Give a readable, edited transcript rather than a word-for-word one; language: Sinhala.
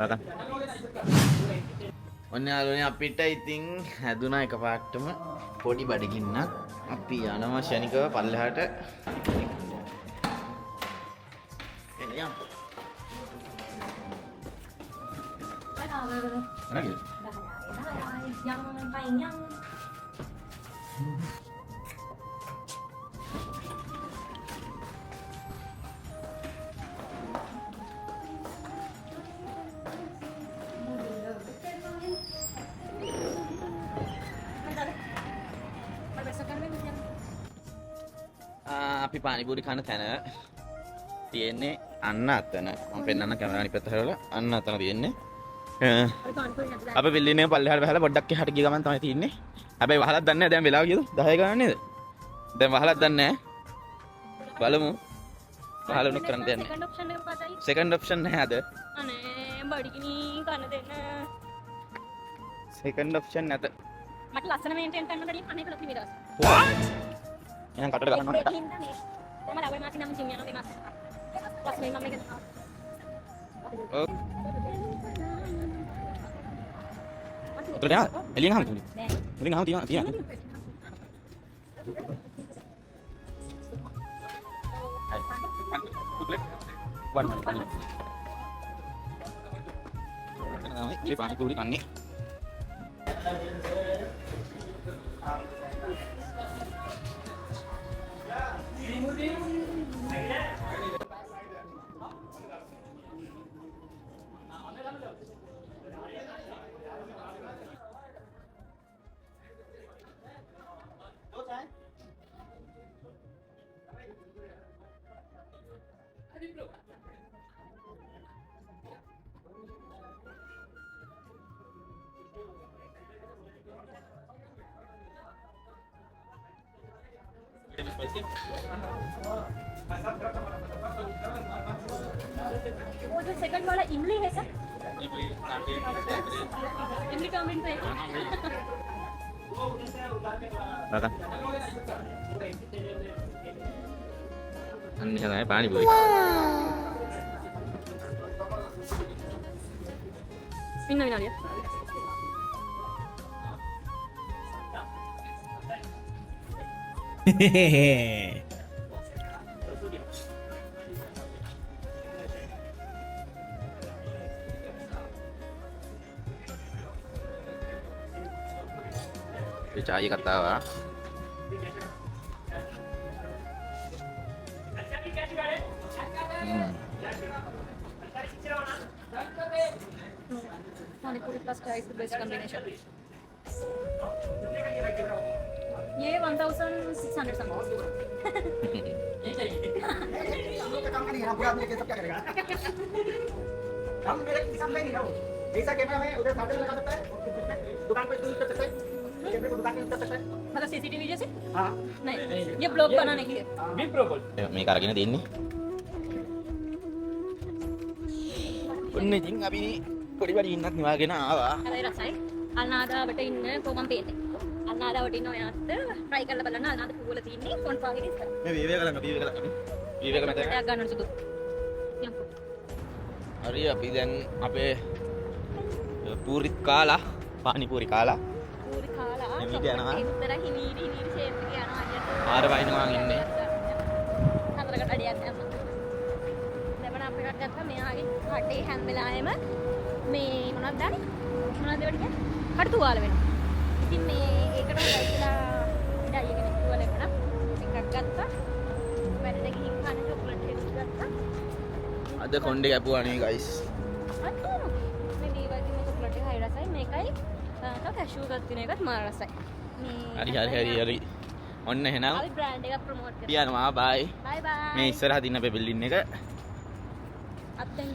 Makan. ඔන්න යාළුවනේ අපිට ඉතින් හැදුනා එකපාරටම පොඩි බඩගින්නක්. අපි යනවා ශනිකව පල්ලෙහාට. එන්න යමු. අපි පානිපූරි කන තැන තියෙන්නේ අන්න අතන. මම පෙන්නන්න කැමරා අනිත් පැත්තට හරවලා අන්න අතන තියෙන්නේ. අපි බිල්ඩින් එක පල්ලෙහාට බහලා පොඩ්ඩක් එහාට ගිය ගමන් තමයි තියෙන්නේ. හැබැයි වහලක් දන්නේ නැහැ. දැන් වෙලාව කීයද? 10 ගණන් නේද? දැන් වහලක් දන්නේ නැහැ. බලමු. වහල උණු කරන් දෙන්නේ. සෙකන්ඩ් ඔප්ෂන් එක මොකක්දයි? සෙකන්ඩ් ඔප්ෂන් නැහැ අද. අනේ බඩගිනි කන දෙන්න. සෙකන්ඩ් ඔප්ෂන් නැත. මට ලස්සන මේන්ටේන් කරන්න බැරි අනේ කළොත් මේ දවස්. එහෙනම් කටට ගන්නවා. මම ලවයි මාසි නම් ජිම් යනවා මේ මාස. ලස්සන මම මේක. Udah ya, Eli ngaham tuh. Eli ngaham tiang, tiang. Wan. Ini pakai kulit kan nih. वो जो सेकंड वाला इमली है सर इमली टर्मरिक है Makan. Ăn như này bán đi bưởi. Pinna bina dia. Hehehe. Percaya kata lah. Panipuri plus चाय इज द बेस्ट कॉम्बिनेशन ये 1600 समथिंग हम लोग का काम का नहीं है ना पूरा आदमी के सब क्या करेगा हम मेरे सामने नहीं रहो ऐसा कैमरा में उधर साइड में लगा सकता है दुकान पे यूज कर सकते हैं कैमरे को दुकान पे यूज कर सकते हैं मतलब सीसीटीवी जैसे हां नहीं ये ब्लॉग बनाने के लिए बिग प्रोबल මේක අරගෙන තින්නේ. ඔන්න ඉතින් අපි පොඩි බඩගින්නක් නිවාගෙන ආවා. හැබැයි රසයි අල්නාදාවට ඉන්න කොහොමද පේන්නේ අල්නාදාවට ඉන්න ඔයාත් try කරලා බලන්න අල්නාද පුවල තියෙන්නේ ෆොන්ට් පාගේ ඉස්සර මේ වීවය කරන්න වීවය කරන්න. වීවය කරන්න ටැග් ගන්න සුදු යම්කෝ හරි අපි දැන් අපේ පූරිත් කාලා පානිපූරි කාලා පූරි කාලා මේ වීඩියෝ යනවා. ඉතර හිනීරි ෂේප් එක යනවා අයියට ආර වයින්නවා ඉන්නේ. හතරකට අඩියක් දැම්මා දැන් අපිට ගත්තා මෙයාගේ කටේ හැම වෙලාවෙම මේ මොනවද දාන්නේ මොනවද ඒවට කියන්නේ කටු තුවාල වෙනවා ඉතින් මේ ඒකට හොඳයි කියලා ඩයි එකේ තුවාල වෙනවා එකක් ගත්තා වැඩට ගිහින් කන චොක්ලට් එකක් ගත්තා අද කොණ්ඩේ කැපුවා නේ ගයිස්. අතන මේ වගේ මේ චොක්ලට් එක හරි රසයි මේකයි තව කැෂුව එකක් තියෙන එකත් මාර රසයි මේ හරි. ඔන්න එහෙනම් අපි බ්‍රෑන්ඩ් එකක් ප්‍රොමෝට් කරනවා පියනවා බයි. බයි බයි මේ ඉස්සරහ දින අපේ බිල්ඩින් එක අත්ෙන්